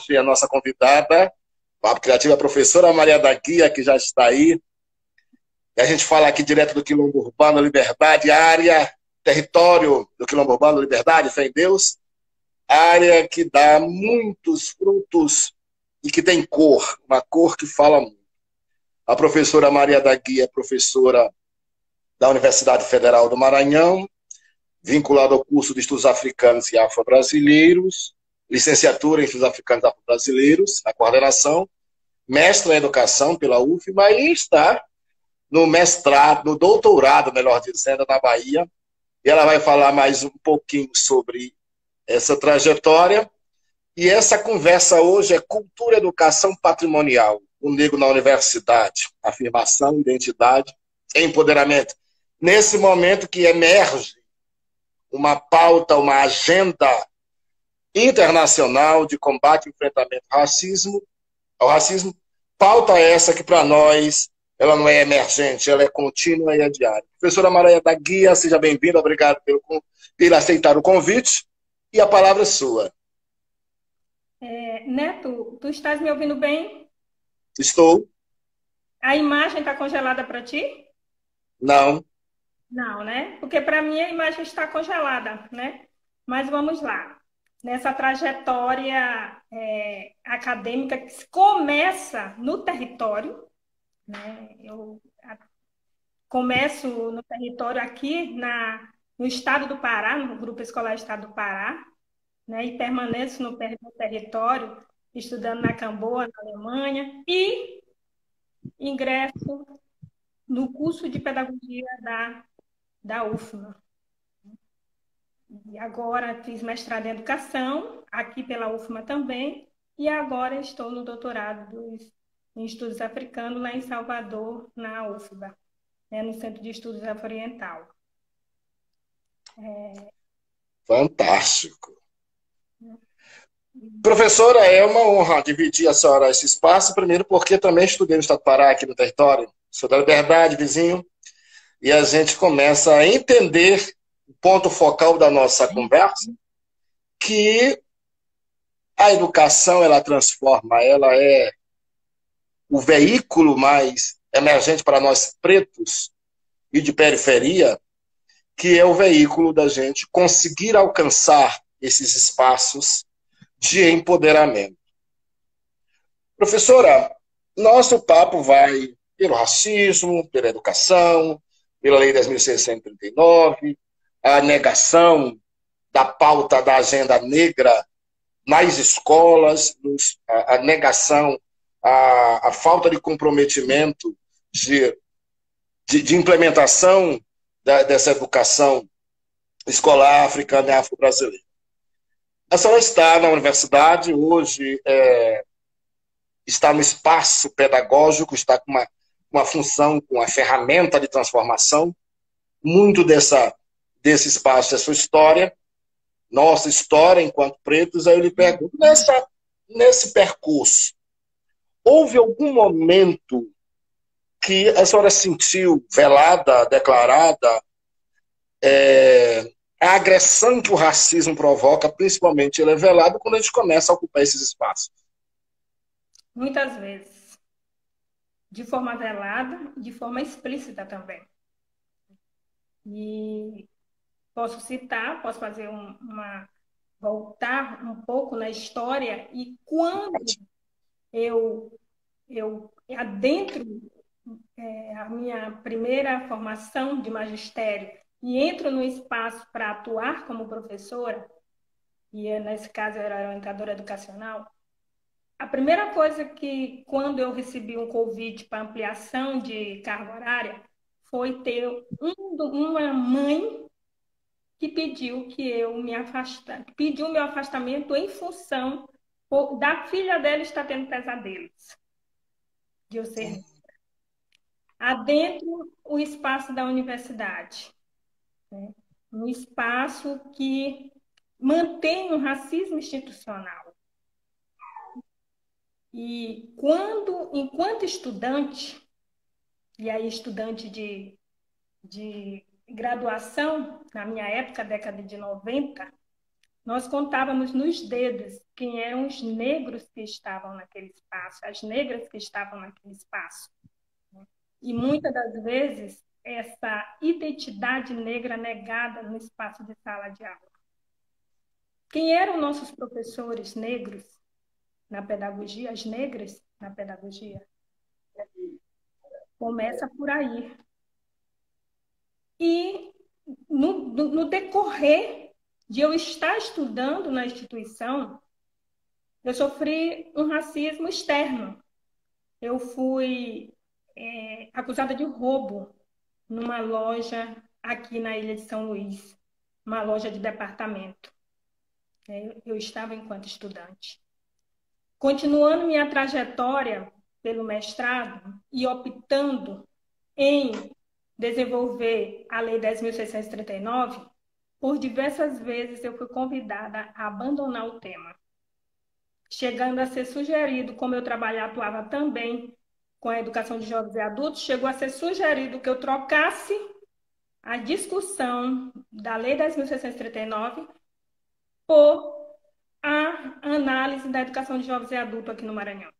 hoje a nossa convidada, Papo Criativo, a professora Maria da Guia, que já está aí. E a gente fala aqui direto do Quilombo Urbano Liberdade, área, território do Quilombo Urbano Liberdade, fé em Deus, área que dá muitos frutos e que tem cor, uma cor que fala muito. A professora Maria da Guia é professora da Universidade Federal do Maranhão, vinculada ao curso de Estudos Africanos e Afro-Brasileiros, licenciatura em Estudos Africanos e Afro-Brasileiros, a coordenação, mestra em Educação pela UFMA e está no mestrado, no doutorado, melhor dizendo, na Bahia. E ela vai falar mais um pouquinho sobre essa trajetória. E essa conversa hoje é Cultura, Educação Patrimonial, o negro na universidade, afirmação, identidade, empoderamento. Nesse momento que emerge uma pauta, uma agenda internacional de combate e enfrentamento ao racismo, pauta essa que para nós ela não é emergente, ela é contínua e é diária. Professora Maria da Guia, seja bem-vinda, obrigado por aceitar o convite, e a palavra é sua. Neto, tu estás me ouvindo bem? Estou? A imagem está congelada para ti? Não. Não, né? Porque para mim a imagem está congelada, né? Mas vamos lá. Nessa trajetória acadêmica que começa no território, né? Começo no território aqui no estado do Pará, no Grupo Escolar Estado do Pará, né? E permaneço no território, estudando na Camboa, na Alemanha, e ingresso no curso de pedagogia da UFMA. E agora fiz mestrado em educação, aqui pela UFMA também, e agora estou no doutorado em estudos africanos lá em Salvador, na UFBA, né, no Centro de Estudos Afro-Oriental. Fantástico. Professora, é uma honra dividir a senhora esse espaço, primeiro porque também estudei no Estado do Pará, aqui no território, sou da Liberdade, vizinho, e a gente começa a entender o ponto focal da nossa conversa, que a educação, ela transforma, ela é o veículo mais emergente para nós pretos e de periferia, que é o veículo da gente conseguir alcançar esses espaços de empoderamento. Professora, nosso papo vai pelo racismo, pela educação, pela Lei 10.639, a negação da pauta da agenda negra nas escolas, a negação, a falta de comprometimento de implementação dessa educação escolar africana e afro-brasileira. A senhora está na universidade, hoje está no espaço pedagógico, está com uma função, com uma ferramenta de transformação. Muito desse espaço é sua história, nossa história enquanto pretos. Aí eu lhe pergunto, nesse percurso, houve algum momento que a senhora sentiu velada, declarada, a agressão que o racismo provoca, principalmente ele é velado quando a gente começa a ocupar esses espaços? Muitas vezes, de forma velada e de forma explícita também. E posso fazer voltar um pouco na história, e quando eu adentro a minha primeira formação de magistério e entro no espaço para atuar como professora, e nesse caso eu era orientadora educacional, a primeira coisa que, quando eu recebi um convite para ampliação de carga horária, foi ter uma mãe que pediu que eu me afastasse, pediu meu afastamento em função da filha dela estar tendo pesadelos, de eu ser adentro o espaço da universidade, né? Um espaço que mantém o racismo institucional. E enquanto estudante, e aí estudante de graduação, na minha época, década de 90, nós contávamos nos dedos quem eram os negros que estavam naquele espaço, as negras que estavam naquele espaço. E muitas das vezes, essa identidade negra negada no espaço de sala de aula. Quem eram nossos professores negros na pedagogia, as negras na pedagogia? Começa por aí. E no decorrer de eu estar estudando na instituição, eu sofri um racismo externo. Eu fui acusada de roubo numa loja aqui na Ilha de São Luís, uma loja de departamento. Eu estava enquanto estudante. Continuando minha trajetória pelo mestrado e optando em desenvolver a Lei 10.639, por diversas vezes eu fui convidada a abandonar o tema, chegando a ser sugerido, como eu atuava também com a educação de jovens e adultos, chegou a ser sugerido que eu trocasse a discussão da Lei 10.639 por a análise da educação de jovens e adultos aqui no Maranhão.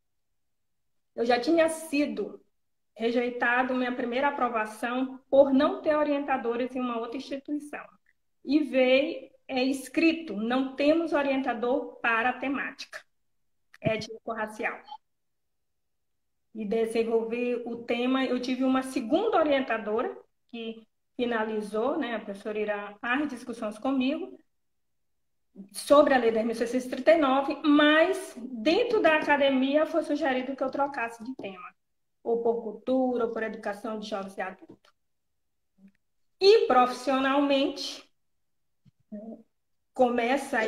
Eu já tinha sido rejeitado minha primeira aprovação por não ter orientadores em uma outra instituição. E veio escrito, não temos orientador para a temática étnico-racial. E desenvolvi o tema, eu tive uma segunda orientadora que finalizou, a professora Irã, as discussões comigo sobre a Lei 10.639, mas dentro da academia foi sugerido que eu trocasse de tema, ou por cultura, ou por educação de jovens e adultos. E profissionalmente, começa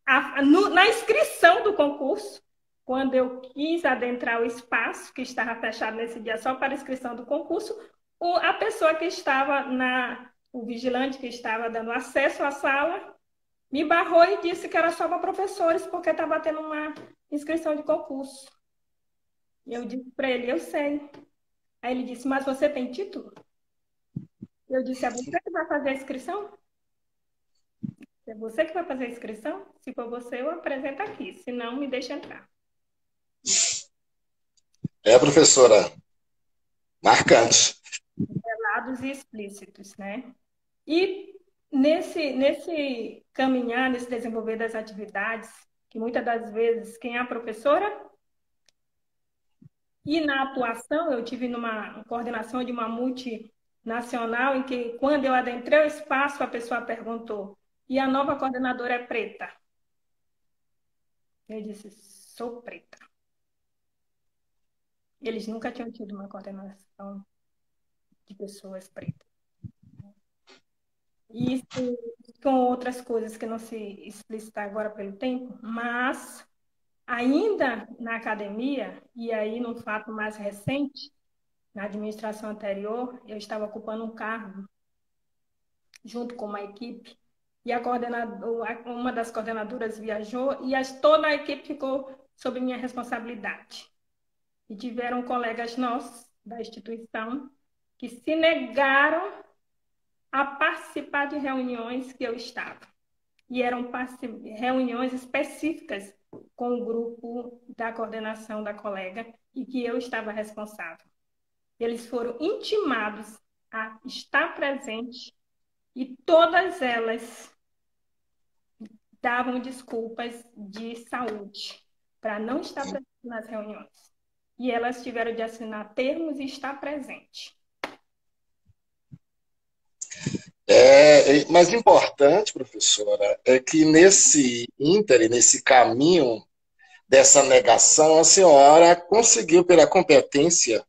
na inscrição do concurso, quando eu quis adentrar o espaço, que estava fechado nesse dia só para inscrição do concurso, a pessoa que estava o vigilante que estava dando acesso à sala, me barrou e disse que era só para professores, porque estava tendo uma inscrição de concurso. Eu disse para ele, eu sei. Aí ele disse, mas você tem título? Eu disse, é você que vai fazer a inscrição? É você que vai fazer a inscrição? Se for você, eu apresento aqui. Se não, me deixa entrar. Professora, marcante. Revelados e explícitos, né? E nesse caminhar, nesse desenvolver das atividades, que muitas das vezes quem é a professora, e na atuação, eu tive numa coordenação de uma multinacional, em que quando eu adentrei o espaço, a pessoa perguntou, e a nova coordenadora é preta? Eu disse, sou preta. Eles nunca tinham tido uma coordenação de pessoas pretas. Isso com outras coisas que não se explicita agora pelo tempo, mas ainda na academia, e aí num fato mais recente, na administração anterior, eu estava ocupando um cargo junto com uma equipe, e uma das coordenadoras viajou e toda a equipe ficou sob minha responsabilidade. E tiveram colegas nossos da instituição que se negaram a participar de reuniões que eu estava. E eram reuniões específicas com o grupo da coordenação da colega e que eu estava responsável. Eles foram intimados a estar presente e todas elas davam desculpas de saúde para não estar presente nas reuniões. E elas tiveram de assinar termos e estar presente. Mas importante, professora, é que nesse caminho dessa negação, a senhora conseguiu, pela competência,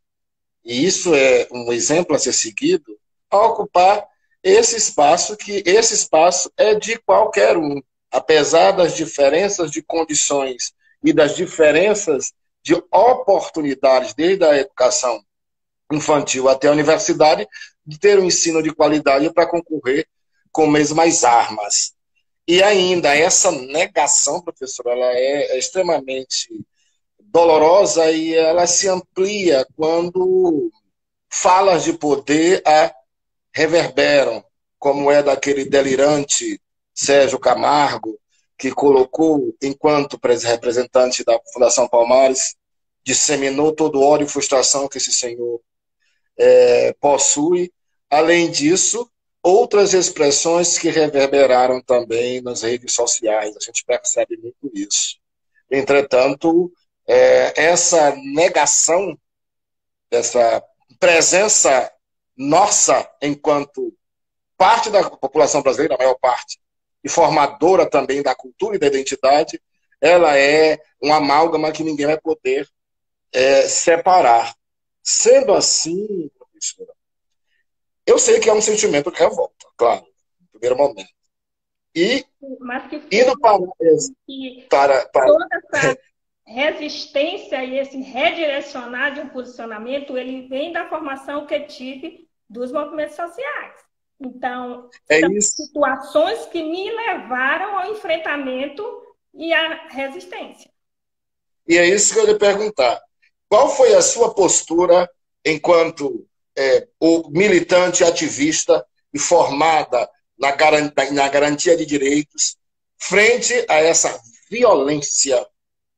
e isso é um exemplo a ser seguido, a ocupar esse espaço, que esse espaço é de qualquer um, apesar das diferenças de condições e das diferenças de oportunidades, desde a educação infantil até a universidade, de ter um ensino de qualidade para concorrer com mesmas armas. E ainda, essa negação, professor, ela é extremamente dolorosa e ela se amplia quando falas de poder reverberam, como é daquele delirante Sérgio Camargo, que colocou, enquanto representante da Fundação Palmares, disseminou todo o ódio e frustração que esse senhor possui. Além disso, outras expressões que reverberaram também nas redes sociais. A gente percebe muito isso. Entretanto, essa negação dessa presença nossa enquanto parte da população brasileira, a maior parte, e formadora também da cultura e da identidade, ela é uma amálgama que ninguém vai poder separar. Sendo assim, professora, eu sei que é um sentimento de revolta, claro, no primeiro momento. E Mas que indo para toda essa resistência e esse redirecionar de um posicionamento, ele vem da formação que tive dos movimentos sociais. Então, são situações que me levaram ao enfrentamento e à resistência. E é isso que eu ia lhe perguntar. Qual foi a sua postura enquanto o militante ativista e formada na garantia de direitos frente a essa violência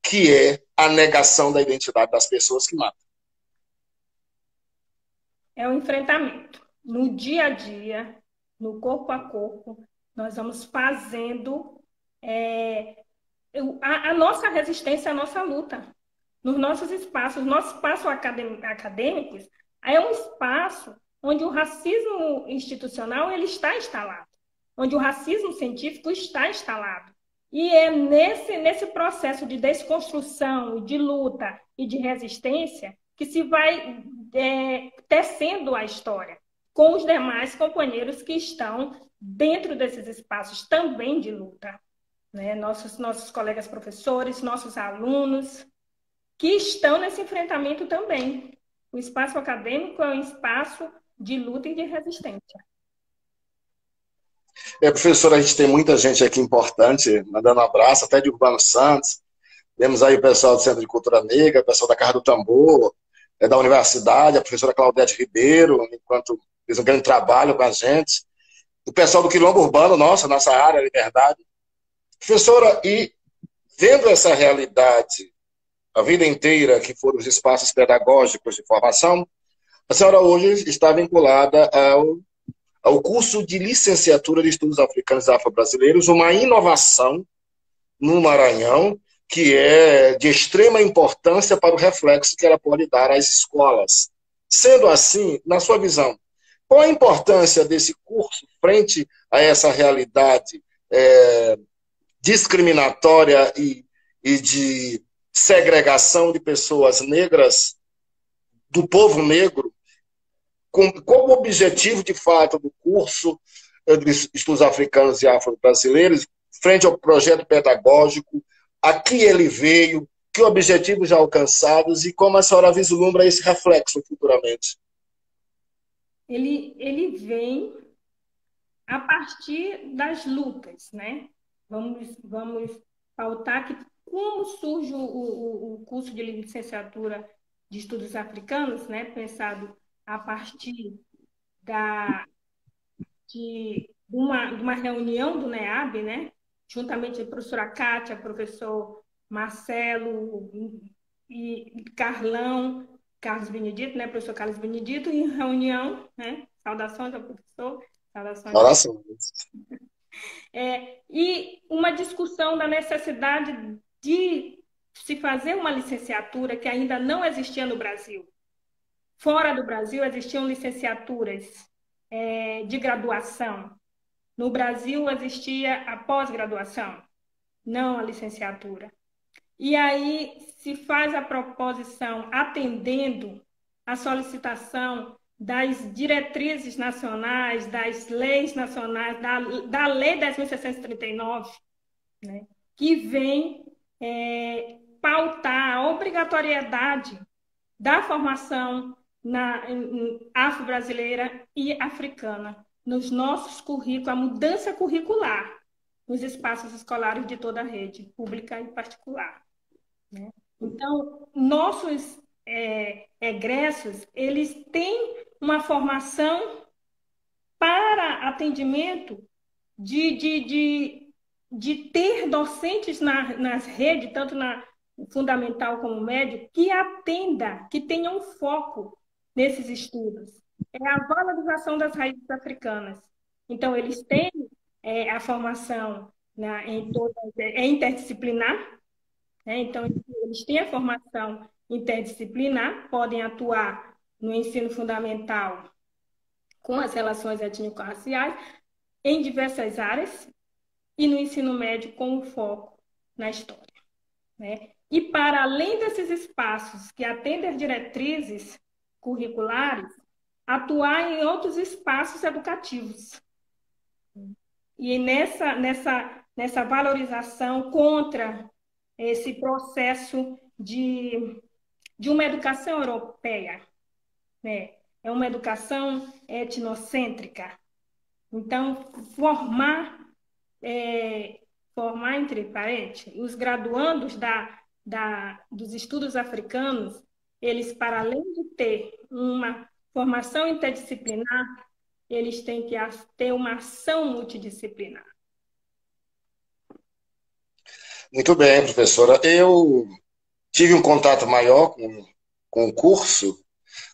que é a negação da identidade das pessoas que matam? É um enfrentamento. No dia a dia, no corpo a corpo, nós vamos fazendo a nossa resistência, a nossa luta. Nos nossos espaços, nosso espaço acadêmicos é um espaço onde o racismo institucional ele está instalado, onde o racismo científico está instalado. E é nesse processo de desconstrução, de luta e de resistência que se vai tecendo a história com os demais companheiros que estão dentro desses espaços também de luta. Né? Nossos colegas professores, nossos alunos, que estão nesse enfrentamento também. O espaço acadêmico é um espaço de luta e de resistência. Professora, a gente tem muita gente aqui importante, mandando um abraço, até de Urbano Santos. Temos aí o pessoal do Centro de Cultura Negra, o pessoal da Casa do Tambor, da Universidade, a professora Claudete Ribeiro, enquanto fez um grande trabalho com a gente. O pessoal do Quilombo Urbano, nossa área, Liberdade. Professora, e vendo essa realidade a vida inteira, que foram os espaços pedagógicos de formação, a senhora hoje está vinculada ao curso de licenciatura de Estudos Africanos e Afro-Brasileiros, uma inovação no Maranhão, que é de extrema importância para o reflexo que ela pode dar às escolas. Sendo assim, na sua visão, qual a importância desse curso frente a essa realidade discriminatória e de segregação de pessoas negras, do povo negro, como objetivo, de fato, do curso de Estudos Africanos e Afro-Brasileiros, frente ao projeto pedagógico, a que ele veio, que objetivos já alcançados e como a senhora vislumbra esse reflexo futuramente? Ele vem a partir das lutas, né? Vamos pautar que como surge o curso de licenciatura de Estudos Africanos, né? Pensado a partir de uma reunião do NEAB, né? Juntamente com a professora Kátia, professor Marcelo e Carlos Benedito, né? Professor Carlos Benedito, em reunião, né? Saudações ao professor. Saudações. E uma discussão da necessidade de se fazer uma licenciatura que ainda não existia no Brasil. Fora do Brasil existiam licenciaturas de graduação. No Brasil existia a pós-graduação, não a licenciatura. E aí se faz a proposição atendendo a solicitação das diretrizes nacionais, das leis nacionais, da Lei 10.639, né, que vem pautar a obrigatoriedade da formação afro-brasileira e africana nos nossos currículos, a mudança curricular nos espaços escolares de toda a rede, pública e particular. Né? Então, nossos egressos, eles têm uma formação para atendimento de de ter docentes nas redes, tanto na fundamental como médio, que atenda, que tenham foco nesses estudos. É a valorização das raízes africanas. Então, eles têm a formação é interdisciplinar, né? Então, eles têm a formação interdisciplinar, podem atuar no ensino fundamental com as relações étnico-raciais em diversas áreas e no ensino médio com o foco na história, né? E para além desses espaços que atendem às diretrizes curriculares, atuar em outros espaços educativos. E nessa valorização contra esse processo de uma educação europeia, né? É uma educação etnocêntrica. Então, formar entre parentes, os graduandos dos estudos africanos, eles, para além de ter uma formação interdisciplinar, eles têm que ter uma ação multidisciplinar. Muito bem, professora. Eu tive um contato maior com o curso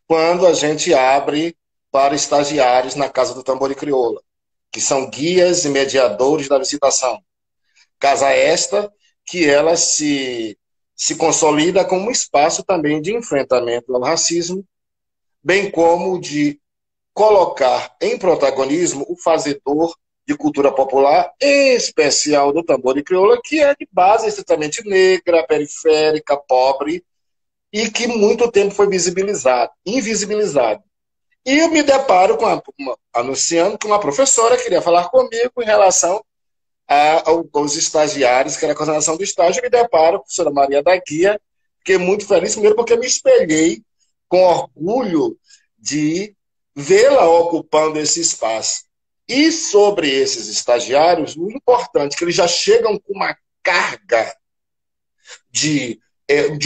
quando a gente abre para estagiários na Casa do Tambor e Crioula, que são guias e mediadores da visitação. Casa esta que ela se consolida como um espaço também de enfrentamento ao racismo, bem como de colocar em protagonismo o fazedor de cultura popular, em especial do tambor de crioula, que é de base estritamente negra, periférica, pobre, e que muito tempo foi invisibilizado. E eu me deparo anunciando que uma professora queria falar comigo em relação aos estagiários, que era a coordenação do estágio, eu me deparo com a professora Maria da Guia, fiquei muito feliz, primeiro porque me espelhei com orgulho de vê-la ocupando esse espaço. E sobre esses estagiários, o importante é que eles já chegam com uma carga de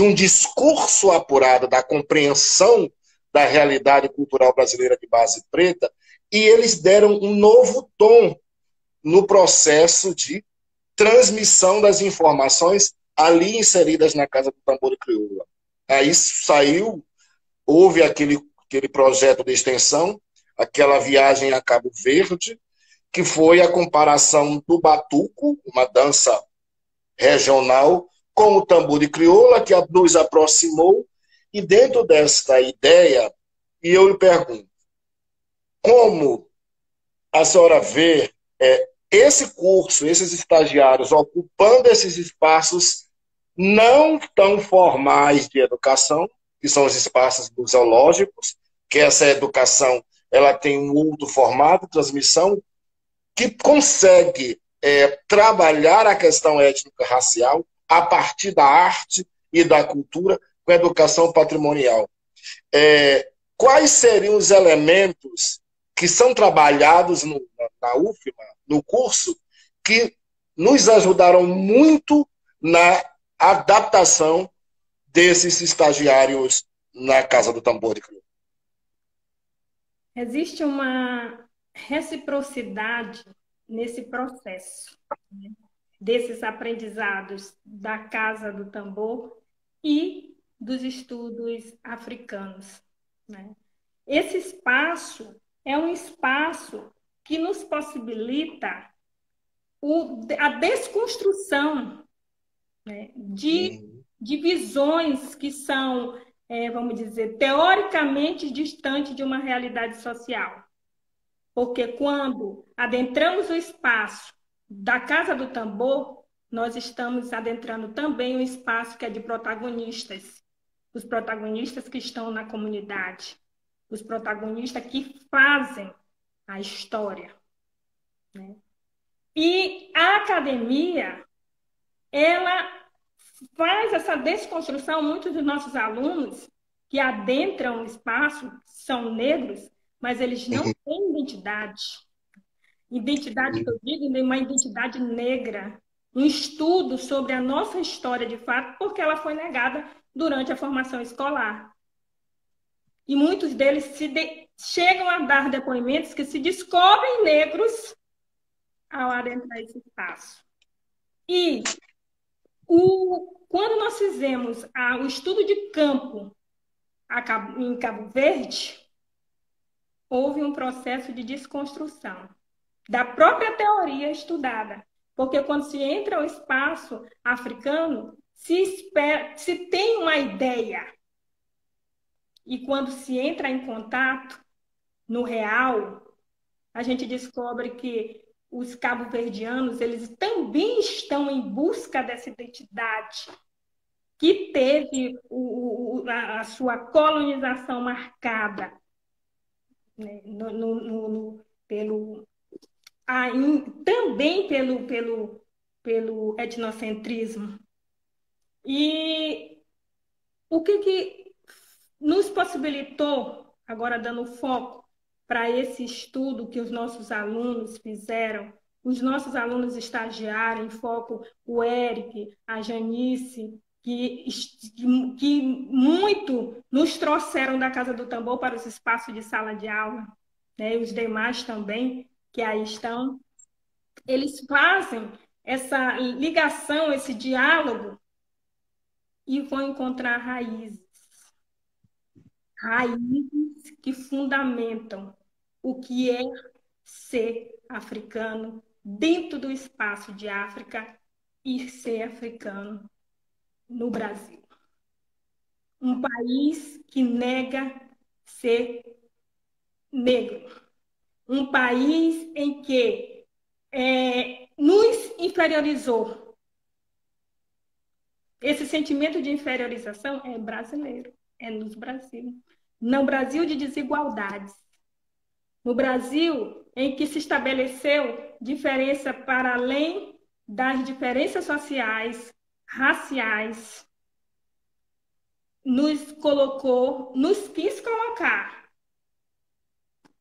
um discurso apurado da compreensão da realidade cultural brasileira de base preta, e eles deram um novo tom no processo de transmissão das informações ali inseridas na Casa do Tambor e Crioula. Aí houve aquele projeto de extensão, aquela viagem a Cabo Verde, que foi a comparação do batuco, uma dança regional, com o tambor de crioula, que nos aproximou, e dentro desta ideia, e eu lhe pergunto, como a senhora vê esse curso, esses estagiários ocupando esses espaços não tão formais de educação, que são os espaços museológicos, que essa educação ela tem um outro formato de transmissão, que consegue trabalhar a questão étnico-racial a partir da arte e da cultura com a educação patrimonial. Quais seriam os elementos que são trabalhados na UFMA, no curso, que nos ajudaram muito na adaptação desses estagiários na Casa do Tambor de Crioula? Existe uma reciprocidade nesse processo, né? Desses aprendizados da Casa do Tambor e dos estudos africanos, né? Esse espaço é um espaço que nos possibilita a desconstrução, né, de visões que são, vamos dizer, teoricamente distantes de uma realidade social. Porque quando adentramos o espaço da Casa do Tambor, nós estamos adentrando também um espaço que é de protagonistas. Os protagonistas que estão na comunidade. Os protagonistas que fazem a história, né? E a academia, ela faz essa desconstrução. Muitos dos nossos alunos que adentram o espaço são negros, mas eles não têm identidade. Identidade que eu digo é uma identidade negra. Um estudo sobre a nossa história de fato, porque ela foi negada durante a formação escolar. E muitos deles chegam a dar depoimentos que se descobrem negros ao adentrar esse espaço. E quando nós fizemos o estudo de campo em Cabo Verde, houve um processo de desconstrução da própria teoria estudada. Porque quando se entra ao espaço africano, se tem uma ideia. E quando se entra em contato no real, a gente descobre que os cabo-verdianos, eles também estão em busca dessa identidade que teve a sua colonização marcada, né, também pelo etnocentrismo. E o que nos possibilitou, agora dando foco para esse estudo que os nossos alunos fizeram, os nossos alunos estagiários, em foco o Eric, a Janice, que muito nos trouxeram da Casa do Tambor para os espaços de sala de aula, né? E os demais também, que aí estão, eles fazem essa ligação, esse diálogo e vão encontrar raízes que fundamentam o que é ser africano dentro do espaço de África e ser africano no Brasil. Um país que nega ser negro. Um país em que nos inferiorizou. Esse sentimento de inferiorização é brasileiro, é no Brasil. No Brasil de desigualdades. No Brasil, em que se estabeleceu diferença para além das diferenças sociais, raciais, nos quis colocar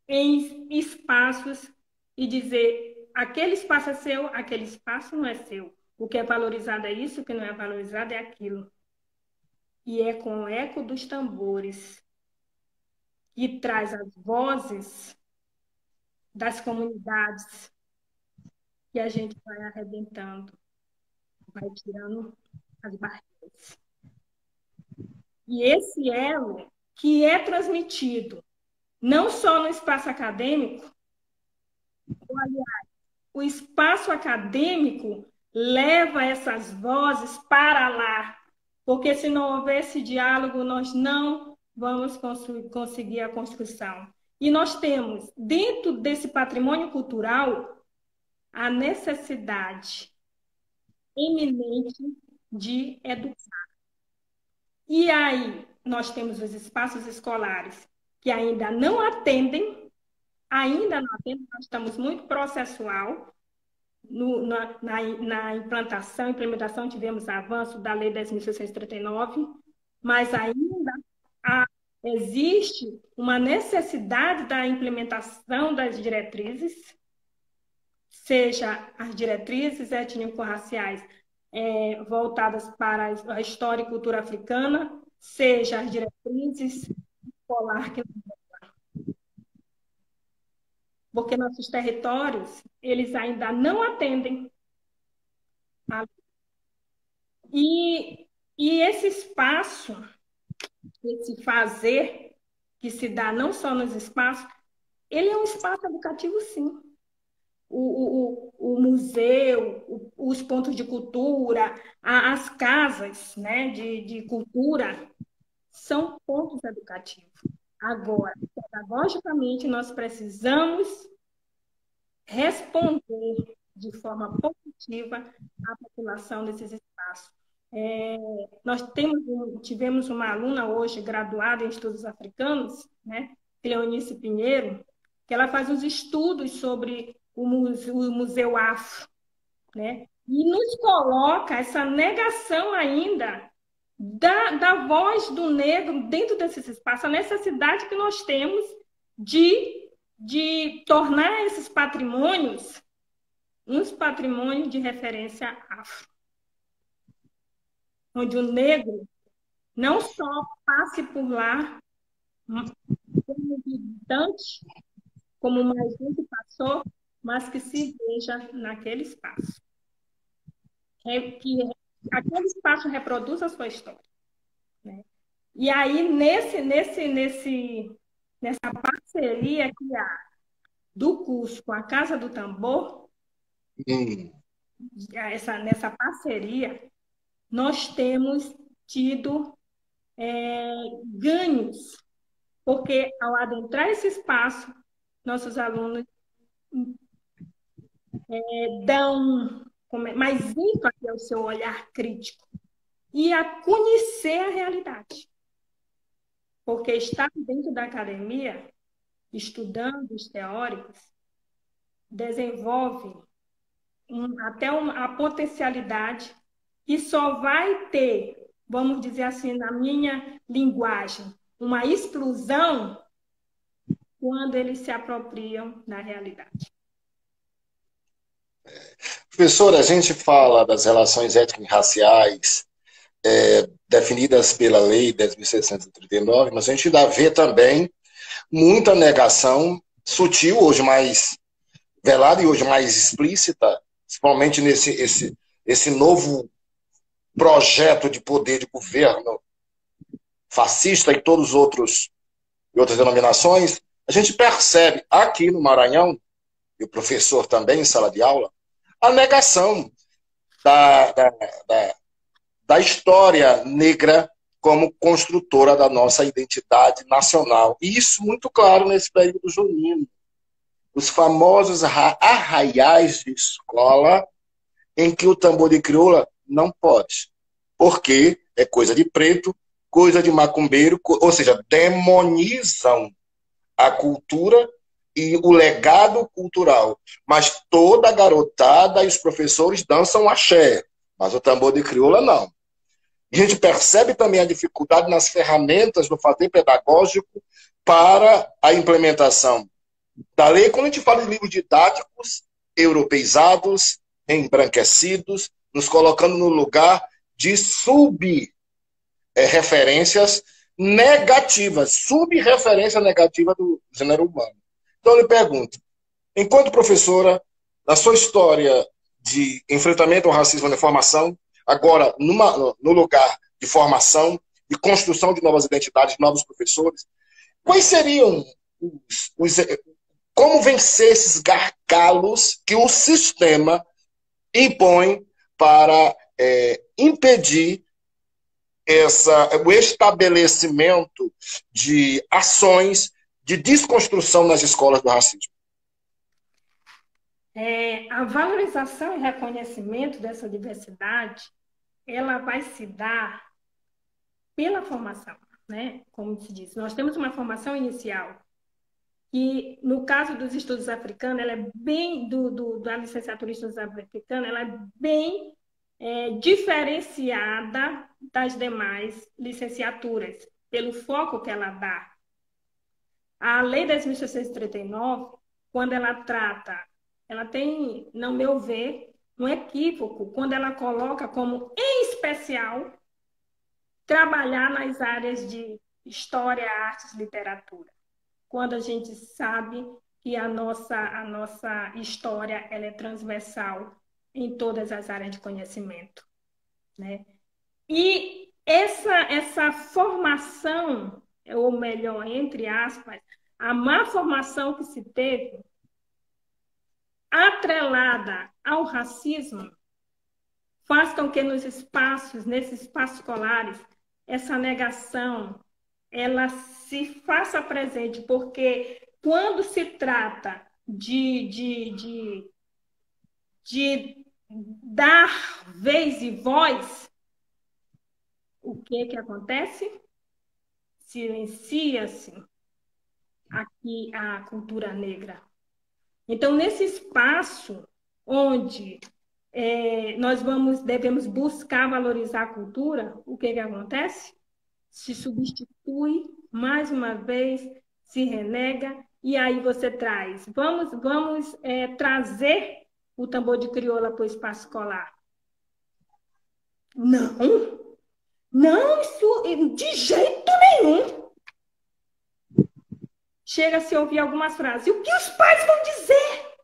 em espaços e dizer aquele espaço é seu, aquele espaço não é seu. O que é valorizado é isso, o que não é valorizado é aquilo. E é com o eco dos tambores que traz as vozes das comunidades que a gente vai arrebentando, vai tirando as barreiras. E esse elo que é transmitido não só no espaço acadêmico, aliás, o espaço acadêmico leva essas vozes para lá, porque se não houver esse diálogo, nós não vamos conseguir a construção. E nós temos, dentro desse patrimônio cultural, a necessidade eminente de educar. E aí, nós temos os espaços escolares que ainda não atendem, nós estamos muito processual. Na implementação, tivemos avanço da Lei 10.639, mas ainda existe uma necessidade da implementação das diretrizes, seja as diretrizes étnico-raciais voltadas para a história e cultura africana, seja as diretrizes escolar, porque nossos territórios, eles ainda não atendem. E esse espaço, esse fazer que se dá não só nos espaços, ele é um espaço educativo, sim. O museu, os pontos de cultura, as casas, né, de cultura, são pontos educativos. Agora, pedagogicamente, nós precisamos responder de forma positiva à população desses espaços. Nós tivemos uma aluna hoje graduada em estudos africanos, né, Cleonice Pinheiro, que ela faz uns estudos sobre o Museu Afro, né, e nos coloca essa negação ainda da voz do negro dentro desses espaços, a necessidade que nós temos de tornar esses patrimônios uns patrimônios de referência afro, onde o negro não só passe por lá como visitante, como mais um que passou, mas que se veja naquele espaço. que aquele espaço reproduz a sua história, né? E aí, nessa parceria que há do curso com a Casa do Tambor, Hum. nessa parceria, nós temos tido ganhos, porque ao adentrar esse espaço, nossos alunos dão mais ênfase ao seu olhar crítico e a conhecer a realidade. Porque estar dentro da academia, estudando os teóricos, desenvolve a potencialidade e só vai ter, vamos dizer assim, na minha linguagem, uma explosão quando eles se apropriam da realidade. Professor, a gente fala das relações étnico-raciais definidas pela Lei 10.639, mas a gente ainda vê também muita negação sutil, hoje mais velada e hoje mais explícita, principalmente esse novo projeto de poder de governo fascista e todos os outros e outras denominações. A gente percebe aqui no Maranhão, e o professor também em sala de aula, a negação da, da, da, da história negra como construtora da nossa identidade nacional. E isso muito claro nesse período junino. Os famosos arraiais de escola em que o tambor de crioula não pode. Porque é coisa de preto, coisa de macumbeiro, ou seja, demonizam a cultura e o legado cultural. Mas toda a garotada e os professores dançam axé, mas o tambor de crioula não. E a gente percebe também a dificuldade nas ferramentas do fazer pedagógico para a implementação da lei, quando a gente fala de livros didáticos europeizados, embranquecidos, nos colocando no lugar de sub-referências negativas, sub-referência negativa do gênero humano. Então, eu lhe pergunto, enquanto professora, na sua história de enfrentamento ao racismo na formação, agora no lugar de formação e construção de novas identidades, de novos professores, quais seriam como vencer esses gargalos que o sistema impõe para impedir o estabelecimento de ações de desconstrução nas escolas do racismo? A valorização e reconhecimento dessa diversidade, ela vai se dar pela formação, né? Como se diz, nós temos uma formação inicial e, no caso dos estudos africanos, ela é bem da licenciatura em estudos africanos, ela é bem diferenciada das demais licenciaturas, pelo foco que ela dá. A Lei 10.639, quando ela trata, ela tem, no meu ver, um equívoco, quando ela coloca como, em especial, trabalhar nas áreas de história, artes, literatura. Quando a gente sabe que a nossa história ela é transversal em todas as áreas de conhecimento, né? E essa formação, ou melhor, entre aspas, a má formação que se teve, atrelada ao racismo, faz com que nesses espaços escolares, essa negação ela se faça presente, porque quando se trata de dar vez e voz, o que acontece? Silencia-se aqui a cultura negra. Então, nesse espaço onde nós devemos buscar valorizar a cultura, o que acontece? Se substitui, mais uma vez, se renega, e aí você traz. Vamos trazer o tambor de crioula para o espaço escolar. Não, não, isso de jeito nenhum. Chega a se ouvir algumas frases. E o que os pais vão dizer?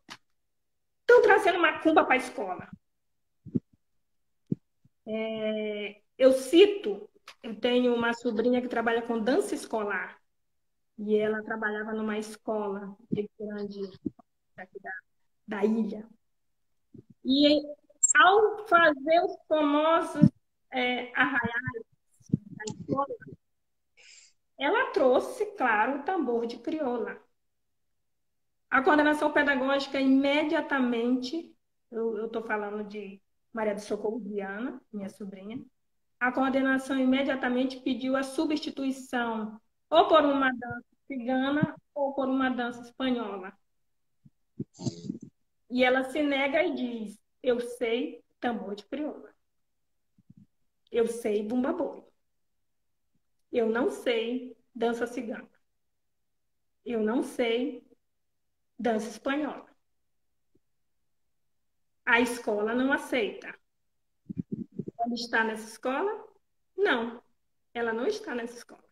Estão trazendo macumba para a escola. Eu cito, eu tenho uma sobrinha que trabalha com dança escolar, e ela trabalhava numa escola de grande, daqui da ilha. E ao fazer os famosos arraiais da escola, ela trouxe, claro, o tambor de crioula. A coordenação pedagógica imediatamente, eu estou falando de Maria do Socorro Viana, minha sobrinha, a coordenação imediatamente pediu a substituição ou por uma dança cigana ou por uma dança espanhola. E ela se nega e diz: eu sei tambor de crioula. Eu sei bumba-boi. Eu não sei dança cigana. Eu não sei dança espanhola. A escola não aceita. Ela está nessa escola? Não, ela não está nessa escola.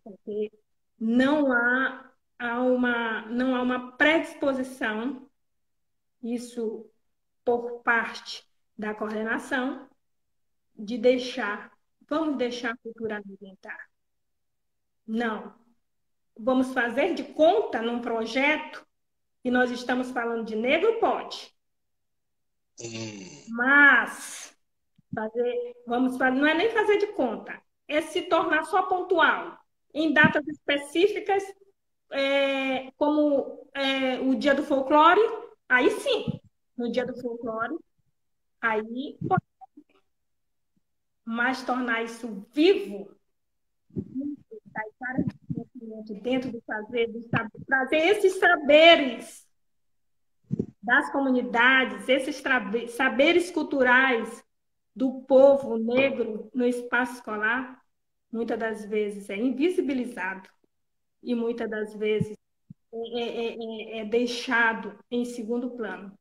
Porque não há uma predisposição, isso por parte da coordenação, de vamos deixar a cultura alimentar. Não. Vamos fazer de conta num projeto que nós estamos falando de negro, pode. Mas não é nem fazer de conta, é se tornar só pontual, em datas específicas, como o Dia do Folclore, aí sim, no Dia do Folclore, aí pode. Mas tornar isso vivo, dentro do fazer, trazer esses saberes das comunidades, esses saberes culturais do povo negro no espaço escolar, muitas das vezes é invisibilizado e muitas das vezes é deixado em segundo plano.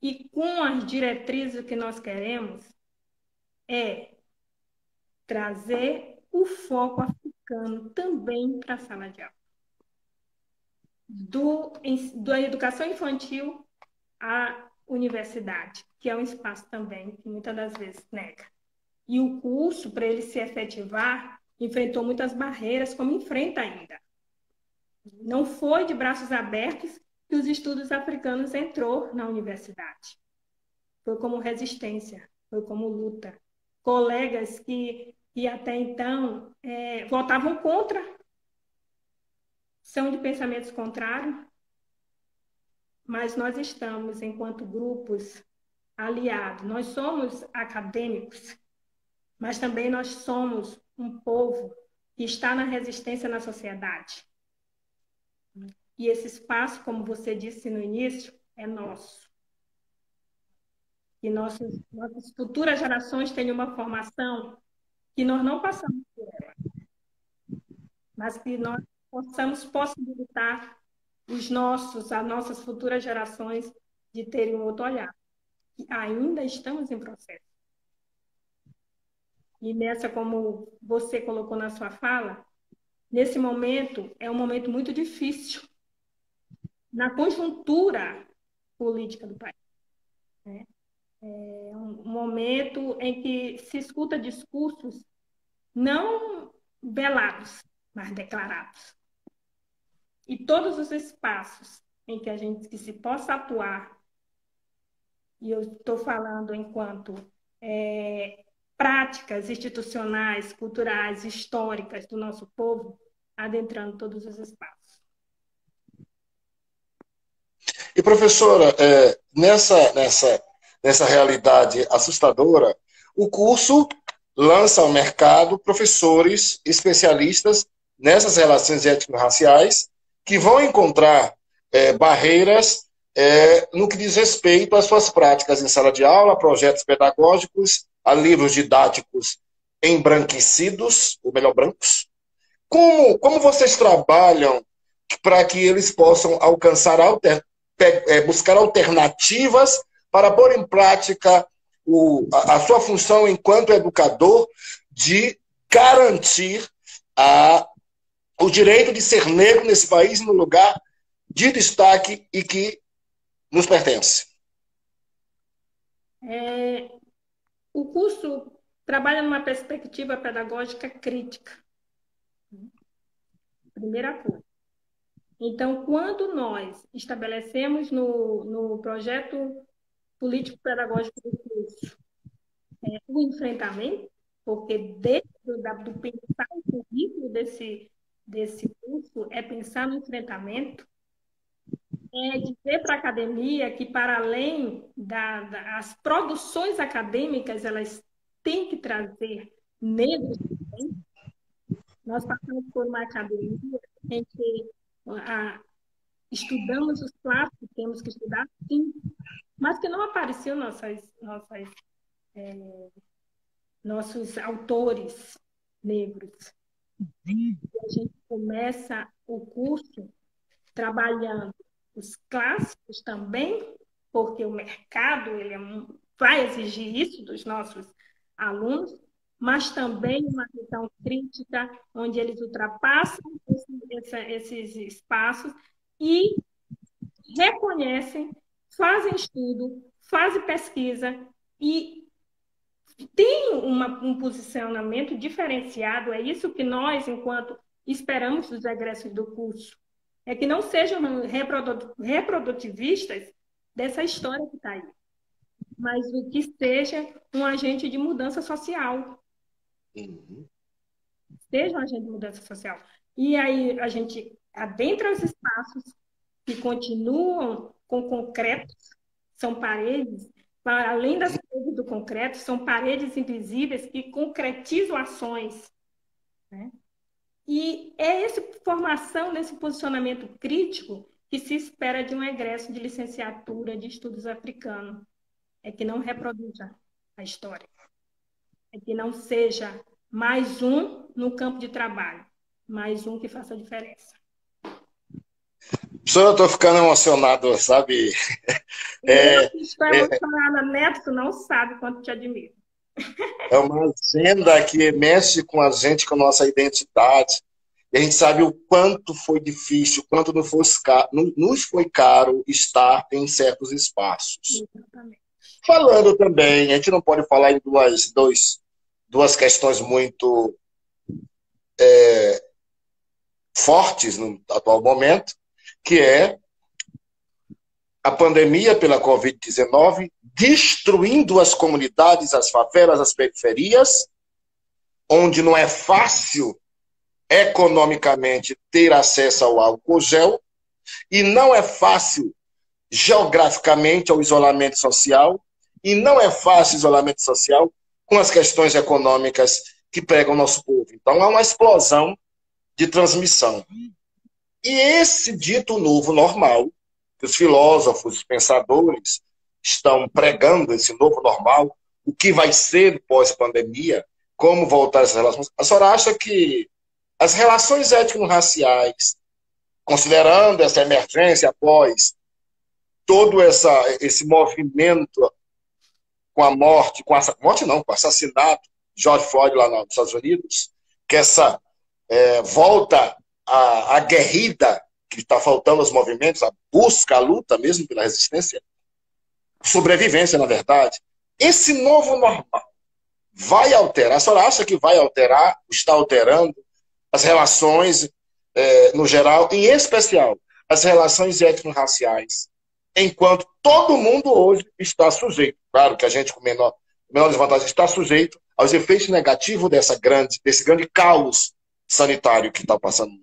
E com as diretrizes, o que nós queremos é trazer o foco africano também para a sala de aula. Da educação infantil à universidade, que é um espaço também que muitas das vezes nega. E o curso, para ele se efetivar, enfrentou muitas barreiras, como enfrenta ainda. Não foi de braços abertos que os estudos africanos entrou na universidade. Foi como resistência, foi como luta. Colegas que até então votavam contra, são de pensamentos contrários, mas nós estamos, enquanto grupos aliados, nós somos acadêmicos, mas também nós somos um povo que está na resistência na sociedade. E esse espaço, como você disse no início, é nosso. E nossas futuras gerações têm uma formação que nós não passamos por ela, mas que nós possamos possibilitar as nossas futuras gerações de terem um outro olhar. E ainda estamos em processo. E nessa, como você colocou na sua fala, nesse momento é um momento muito difícil na conjuntura política do país. Né? É um momento em que se escuta discursos não velados, mas declarados. E todos os espaços em que se possa atuar, e eu estou falando enquanto práticas institucionais, culturais, históricas do nosso povo, adentrando todos os espaços. E, professora, nessa realidade assustadora, o curso lança ao mercado professores especialistas nessas relações étnico-raciais que vão encontrar barreiras no que diz respeito às suas práticas em sala de aula, a projetos pedagógicos, a livros didáticos embranquecidos, ou melhor, brancos. Como vocês trabalham para que eles possam alcançar, buscar alternativas para pôr em prática a sua função enquanto educador de garantir o direito de ser negro nesse país, no lugar de destaque e que nos pertence? É, o curso trabalha numa perspectiva pedagógica crítica, primeira coisa. Então, quando nós estabelecemos no projeto político-pedagógico do curso o enfrentamento, porque dentro do pensar o currículo desse curso é pensar no enfrentamento, é dizer para a academia que, para além das produções acadêmicas, elas têm que trazer negros também. Nós passamos por uma academia em que estudamos os clássicos, temos que estudar, sim, mas que não apareciam nossos autores negros. E a gente começa o curso trabalhando os clássicos também, porque o mercado vai exigir isso dos nossos alunos, mas também uma visão crítica, onde eles ultrapassam esses espaços e reconhecem, fazem estudo, fazem pesquisa e tem um posicionamento diferenciado. É isso que nós, enquanto esperamos dos egressos do curso, é que não sejam reprodutivistas dessa história que está aí, mas o que seja um agente de mudança social. Uhum. Seja um agente de mudança social. E aí a gente adentra os espaços que continuam com concretos, são paredes, para além das paredes do concreto, são paredes invisíveis que concretizam ações, né? E é essa formação desse posicionamento crítico que se espera de um egresso de licenciatura de estudos africanos. É que não reproduza a história. É que não seja mais um no campo de trabalho, mais um que faça a diferença. Professor, eu estou ficando emocionado, sabe? Eu É, estou é, emocionada, Neto, tu não sabe quanto te admiro. é uma agenda que mexe com a gente, com a nossa identidade. E a gente sabe o quanto foi difícil, o quanto nos foi caro estar em certos espaços. Exatamente. Falando também, a gente não pode falar em duas questões muito fortes no atual momento, que é a pandemia pela Covid-19 destruindo as comunidades, as favelas, as periferias, onde não é fácil economicamente ter acesso ao álcool gel e não é fácil geograficamente ao isolamento social e não é fácil isolamento social com as questões econômicas que pegam o nosso povo. Então há uma explosão de transmissão. E esse dito novo normal, que os filósofos, os pensadores estão pregando, esse novo normal, o que vai ser pós-pandemia, como voltar essas relações, a senhora acha que as relações étnico-raciais, considerando essa emergência após todo esse movimento com a morte, com o assassinato de George Floyd lá nos Estados Unidos, que essa volta à guerrida que está faltando aos movimentos, a busca, a luta mesmo pela resistência, sobrevivência, na verdade. Esse novo normal vai alterar, a senhora acha que vai alterar, está alterando as relações no geral, em especial as relações étnico-raciais, enquanto todo mundo hoje está sujeito, claro que a gente com menor desvantagem está sujeito aos efeitos negativos desse grande caos sanitário que está passando.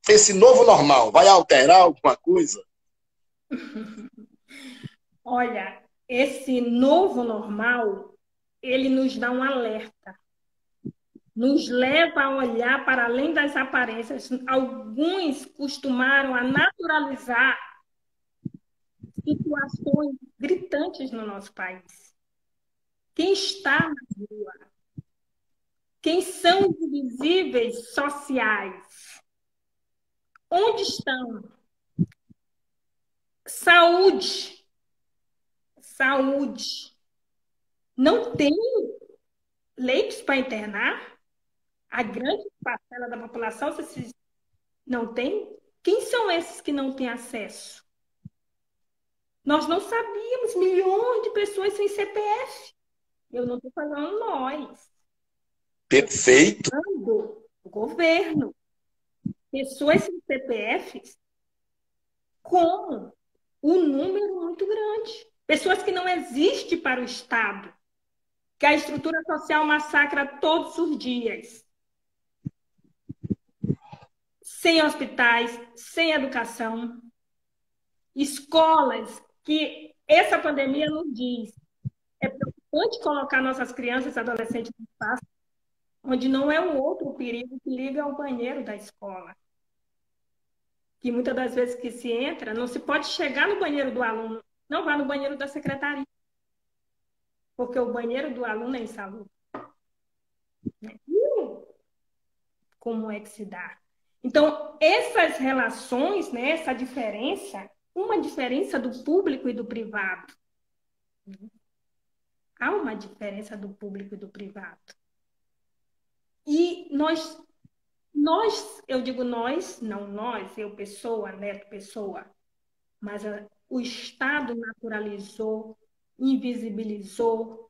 Esse novo normal vai alterar alguma coisa? Olha, esse novo normal, ele nos dá um alerta, nos leva a olhar para além das aparências. Alguns costumaram a naturalizar situações gritantes no nosso país. Quem está na rua? Quem são os invisíveis sociais? Onde estão? Saúde. Saúde. Não tem leitos para internar? A grande parcela da população não tem? Quem são esses que não têm acesso? Nós não sabíamos, milhões de pessoas sem CPF. Eu não estou falando nós. Perfeito. O governo. Pessoas sem CPFs com um número muito grande. Pessoas que não existem para o Estado. Que a estrutura social massacra todos os dias. Sem hospitais, sem educação. Escolas que essa pandemia nos diz. É preocupante colocar nossas crianças e adolescentes no espaço onde não é um outro perigo que liga ao banheiro da escola. Que muitas das vezes que se entra, não se pode chegar no banheiro do aluno, não vá no banheiro da secretaria. Porque o banheiro do aluno é insalubre. Como é que se dá? Então, essas relações, né, essa diferença, uma diferença do público e do privado. Há uma diferença do público e do privado. E nós, eu digo nós, não nós, eu pessoa, Neto pessoa, mas o Estado naturalizou, invisibilizou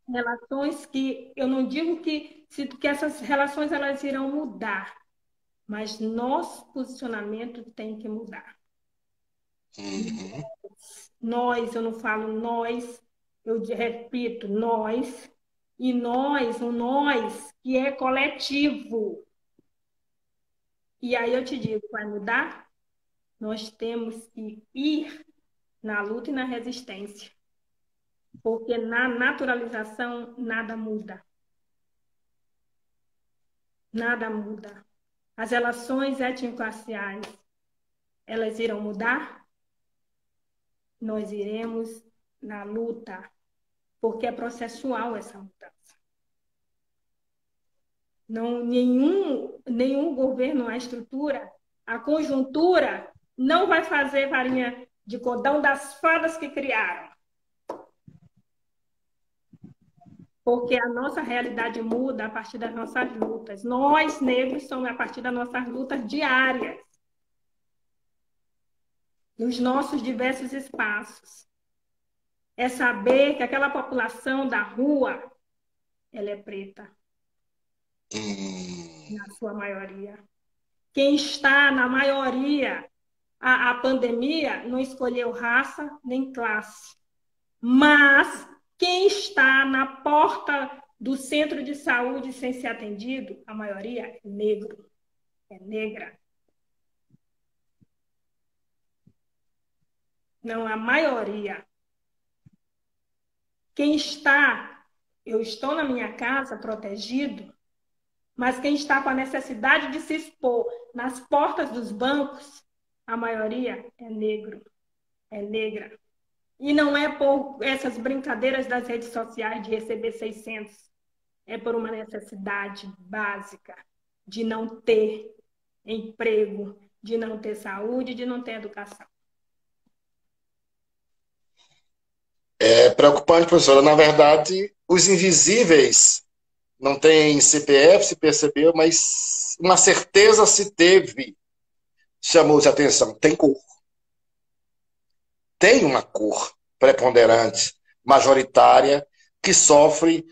relações que eu não digo que essas relações elas irão mudar, mas nosso posicionamento tem que mudar. Uhum. Nós, eu não falo nós, eu repito, nós, e nós, o nós, que é coletivo. E aí eu te digo, vai mudar? Nós temos que ir na luta e na resistência. Porque na naturalização nada muda. Nada muda. As relações étnico-raciais, elas irão mudar? Nós iremos na luta, porque é processual essa mudança. Não, nenhum governo, a estrutura, a conjuntura não vai fazer varinha de cordão das fadas que criaram. Porque a nossa realidade muda a partir das nossas lutas. Nós, negros, somos a partir das nossas lutas diárias. Nos nossos diversos espaços. É saber que aquela população da rua, ela é preta. Na sua maioria. Quem está na maioria, a pandemia não escolheu raça nem classe. Mas quem está na porta do centro de saúde sem ser atendido, a maioria é negro, é negra. Não, a maioria. Quem está, eu estou na minha casa protegido, mas quem está com a necessidade de se expor nas portas dos bancos, a maioria é negro, é negra. E não é por essas brincadeiras das redes sociais de receber 600. É por uma necessidade básica de não ter emprego, de não ter saúde, de não ter educação. É preocupante, professora. Na verdade, os invisíveis não têm CPF, se percebeu, mas uma certeza se teve. Chamou-se a atenção. Tem cor. Tem uma cor preponderante, majoritária, que sofre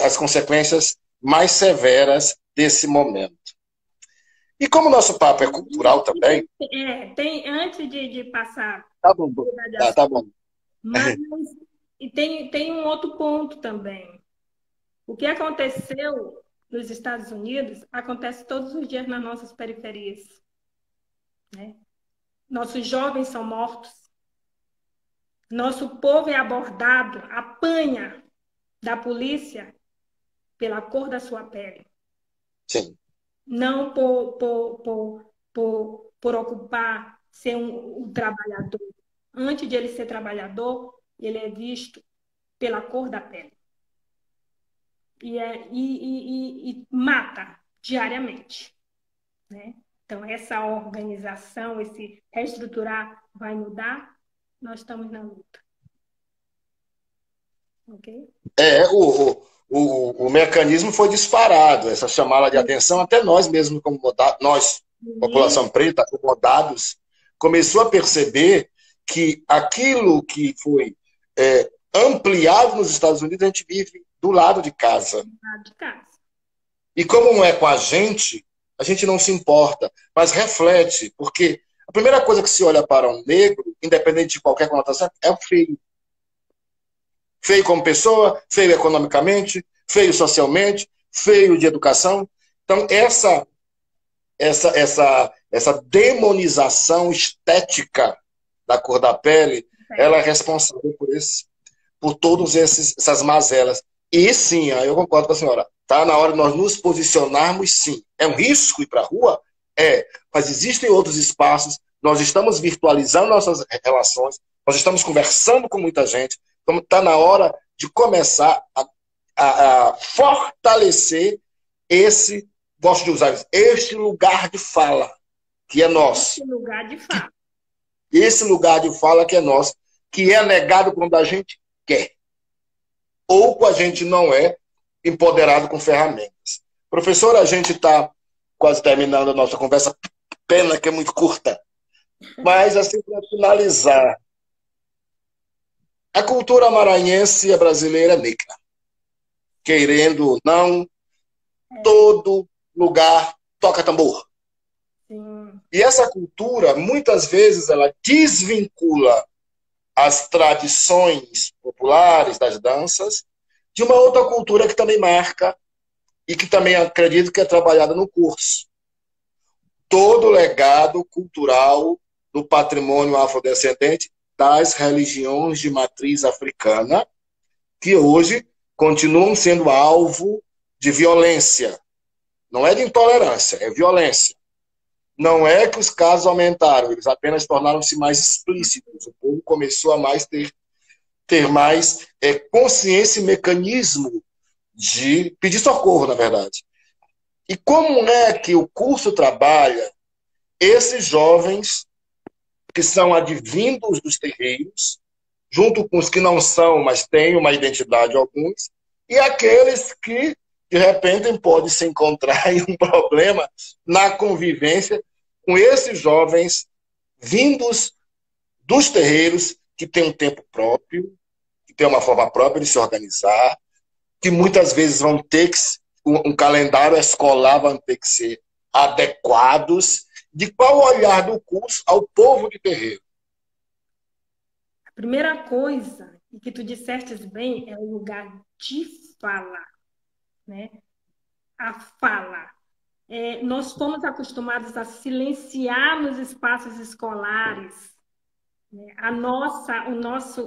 as consequências mais severas desse momento. E como o nosso papo é cultural também... tem antes de passar... Tá bom, tá bom. Mas e tem um outro ponto também. O que aconteceu nos Estados Unidos acontece todos os dias nas nossas periferias. Né? Nossos jovens são mortos. Nosso povo é abordado, apanha da polícia pela cor da sua pele. Sim. Não por ocupar, ser um trabalhador. Antes de ele ser trabalhador, ele é visto pela cor da pele. E mata diariamente. Né? Então, essa organização, esse reestruturar vai mudar, nós estamos na luta. Ok? O mecanismo foi disparado, essa chamada de atenção, até nós mesmos, nós, população preta, acomodados, começou a perceber que aquilo que foi ampliado nos Estados Unidos, a gente vive do lado de casa. De casa. E como não é com a gente não se importa, mas reflete, porque a primeira coisa que se olha para um negro, independente de qualquer conotação, é o feio. Feio como pessoa, feio economicamente, feio socialmente, feio de educação. Então, essa demonização estética da cor da pele, ela é responsável por todas essas mazelas. E sim, aí eu concordo com a senhora, está na hora de nós nos posicionarmos, sim. É um risco ir para a rua? É, mas existem outros espaços, nós estamos virtualizando nossas relações, nós estamos conversando com muita gente, então está na hora de começar a fortalecer gosto de usar este lugar de fala, que é nosso. Esse lugar de fala. Esse lugar de fala que é nosso, que é negado quando a gente quer. Ou quando a gente não é empoderado com ferramentas. Professora, a gente está quase terminando a nossa conversa, pena que é muito curta. Mas, assim, para finalizar, a cultura maranhense e a brasileira é negra. Querendo ou não, todo lugar toca tambor. Sim. E essa cultura, muitas vezes, ela desvincula as tradições populares das danças de uma outra cultura que também marca e que também acredito que é trabalhada no curso. Todo o legado cultural do patrimônio afrodescendente das religiões de matriz africana, que hoje continuam sendo alvo de violência. Não é de intolerância, é violência. Não é que os casos aumentaram, eles apenas tornaram-se mais explícitos. O povo começou a ter mais consciência e mecanismo de pedir socorro, na verdade. E como é que o curso trabalha esses jovens que são advindos dos terreiros, junto com os que não são, mas têm uma identidade alguns, e aqueles que, de repente, podem se encontrar em um problema na convivência com esses jovens vindos dos terreiros, que têm um tempo próprio, que têm uma forma própria de se organizar, que muitas vezes vão ter que um calendário escolar vão ter que ser adequados. De qual olhar do curso ao povo de terreiro? A primeira coisa, e que tu disseste bem, é o lugar de fala, né? A fala. Nós fomos acostumados a silenciar nos espaços escolares, né? O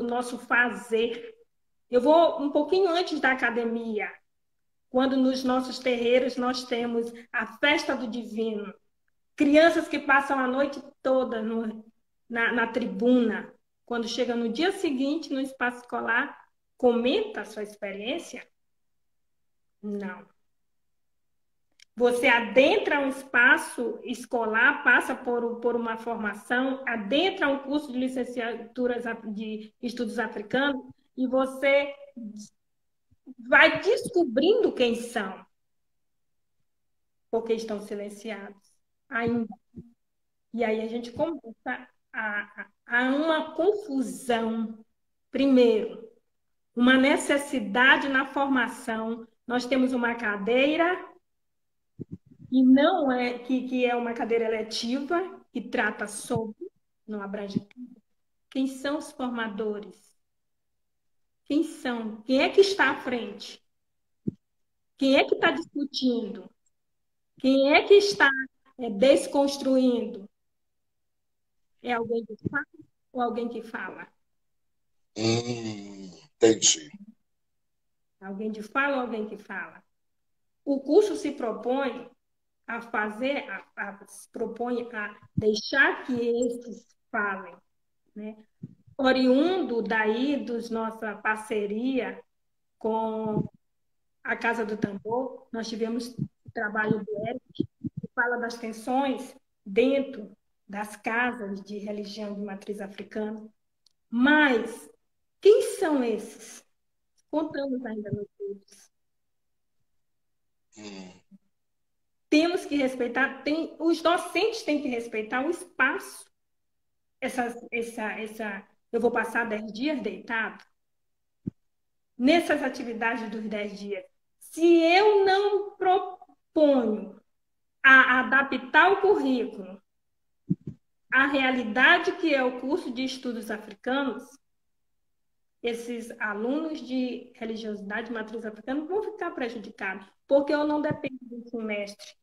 nosso fazer. Eu vou um pouquinho antes da academia, quando nos nossos terreiros nós temos a festa do divino, crianças que passam a noite toda na tribuna, quando chega no dia seguinte no espaço escolar, comenta a sua experiência? Não. Você adentra um espaço escolar, passa por uma formação, adentra um curso de licenciatura de estudos africanos e você vai descobrindo quem são, porque estão silenciados ainda. E aí a gente começa a uma confusão. Primeiro, uma necessidade na formação. Nós temos uma cadeira e não é que é uma cadeira eletiva que trata sobre, não abrange tudo. Quem são os formadores? Quem são? Quem é que está à frente? Quem é que está discutindo? Quem é que está desconstruindo? É alguém que fala ou alguém que fala? Entendi. Alguém de fala ou alguém que fala? O curso se propõe a fazer, se propõe a deixar que esses falem, né? Oriundo daí dos nossa parceria com a Casa do Tambor, nós tivemos o trabalho do Eric, que fala das tensões dentro das casas de religião de matriz africana. Mas quem são esses? Contamos ainda nos livros. Temos que respeitar, os docentes têm que respeitar o espaço. eu vou passar 10 dias deitado nessas atividades dos 10 dias. Se eu não proponho a adaptar o currículo à realidade que é o curso de estudos africanos, esses alunos de religiosidade de matriz africana vão ficar prejudicados, porque eu não dependo do semestre.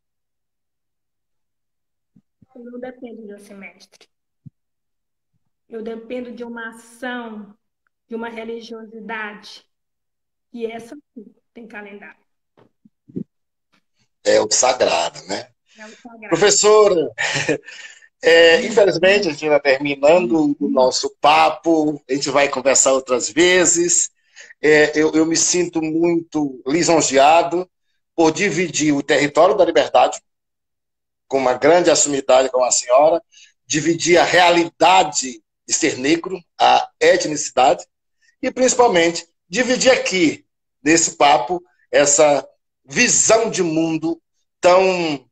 Eu não dependo de um semestre. Eu dependo de uma ação, de uma religiosidade. E essa sim, tem calendário. É o sagrado, né? É o sagrado. Professora, infelizmente a gente está terminando o nosso papo, a gente vai conversar outras vezes. Eu me sinto muito lisonjeado por dividir o território da liberdade com uma grande assumidade com a senhora, dividir a realidade de ser negro, a etnicidade, e principalmente dividir aqui, nesse papo, essa visão de mundo tão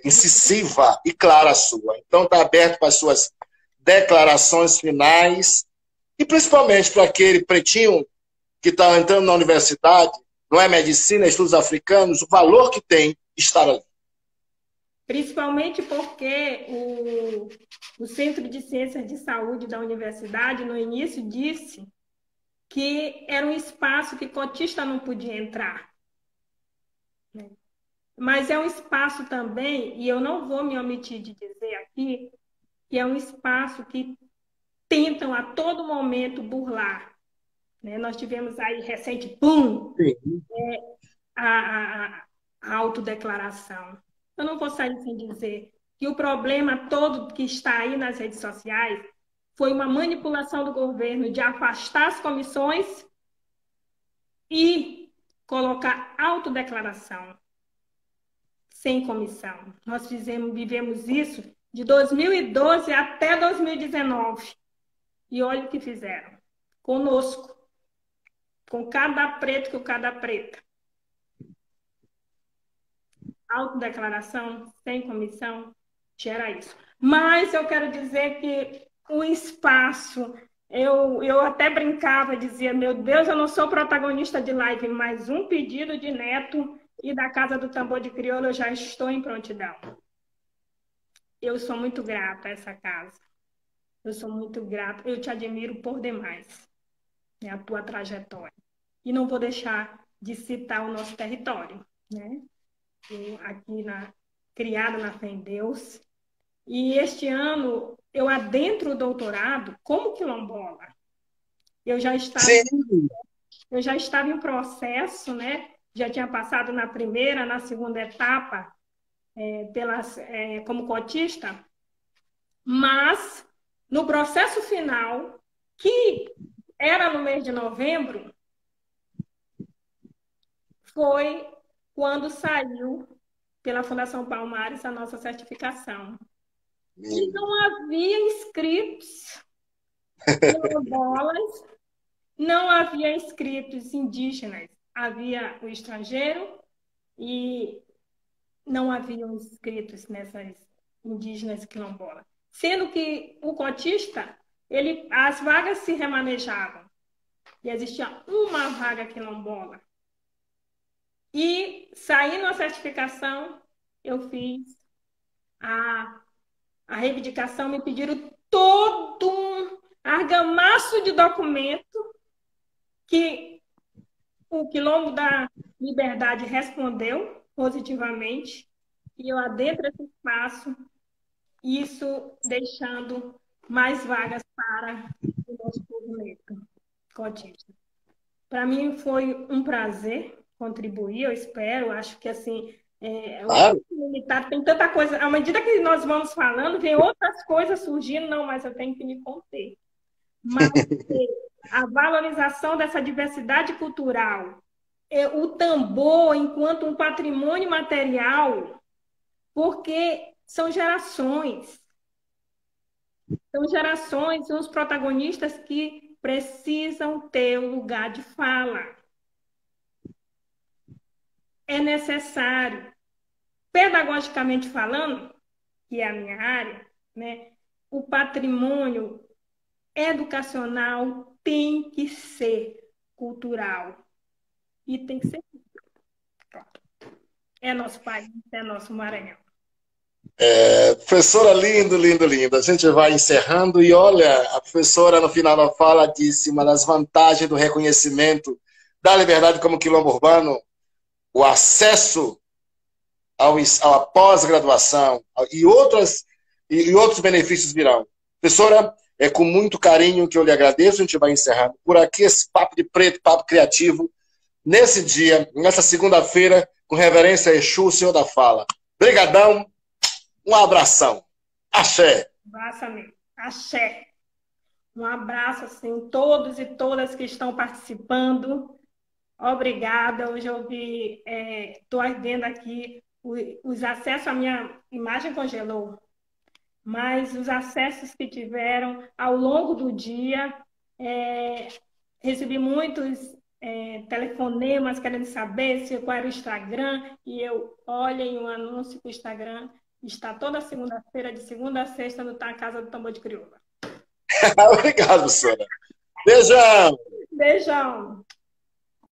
incisiva e clara sua. Então, está aberto para as suas declarações finais e principalmente para aquele pretinho que está entrando na universidade, não é medicina, é estudos africanos, o valor que tem estar ali. Principalmente porque o Centro de Ciências de Saúde da universidade, no início, disse que era um espaço que cotista não podia entrar. Mas é um espaço também, e eu não vou me omitir de dizer aqui, que é um espaço que tentam a todo momento burlar. Né? Nós tivemos aí recente, pum, a autodeclaração. Eu não vou sair sem dizer que o problema todo que está aí nas redes sociais foi uma manipulação do governo de afastar as comissões e colocar autodeclaração sem comissão. Nós vivemos isso de 2012 até 2019. E olha o que fizeram conosco, com cada preto que o cada preta. Autodeclaração sem comissão gera isso. Mas eu quero dizer que o espaço, eu até brincava, dizia, meu Deus, eu não sou protagonista de live, mas um pedido de Neto e da Casa do Tambor de Crioula eu já estou em prontidão. Eu sou muito grata a essa casa. Eu sou muito grata. Eu te admiro por demais, né, a tua trajetória. E não vou deixar de citar o nosso território, né? Eu, aqui criada na fé em Deus. E este ano eu adentro o doutorado como quilombola. Eu já estava, eu já estava em processo, né? Já tinha passado na primeira, na segunda etapa, como cotista, mas no processo final, que era no mês de novembro, foi quando saiu pela Fundação Palmares a nossa certificação. E não havia inscritos quilombolas, não havia inscritos indígenas, havia o estrangeiro e não haviam inscritos nessas indígenas quilombolas. Sendo que o cotista, as vagas se remanejavam e existia uma vaga quilombola. E saindo a certificação, eu fiz a reivindicação, me pediram todo um argamasso de documento que o Quilombo da Liberdade respondeu positivamente e eu adentro esse espaço, isso deixando mais vagas para o nosso povo negro cotista. Para mim foi um prazer contribuir, eu espero, acho que assim, Claro. limitado, tem tanta coisa, à medida que nós vamos falando, vem outras coisas surgindo, não, mas eu tenho que me conter. Mas a valorização dessa diversidade cultural, o tambor enquanto um patrimônio material, porque são gerações, são os protagonistas que precisam ter um lugar de fala. É necessário, pedagogicamente falando, que é a minha área, né, o patrimônio educacional tem que ser cultural. E tem que ser. É nosso país, é nosso Maranhão. Professora, lindo, lindo, lindo. A gente vai encerrando e olha, a professora no final da fala disse uma das vantagens do reconhecimento da liberdade como quilombo urbano, o acesso à pós-graduação e outros benefícios virão. Professora, é com muito carinho que eu lhe agradeço, a gente vai encerrando por aqui esse papo de preto, papo criativo, nesse dia, nessa segunda-feira, com reverência a Exu, o Senhor da Fala. Brigadão, um abração. Axé. Abraço, amigo. Axé. Um abraço, assim, todos e todas que estão participando. Obrigada. Hoje eu vi, estou vendo aqui, os acessos à minha imagem congelou, mas os acessos que tiveram ao longo do dia, recebi muitos telefonemas querendo saber qual era o Instagram, e eu olhem um anúncio para o Instagram, está toda segunda-feira, de segunda a sexta, no Casa do Tambor de Crioula. Obrigado, professora. Beijão. Beijão.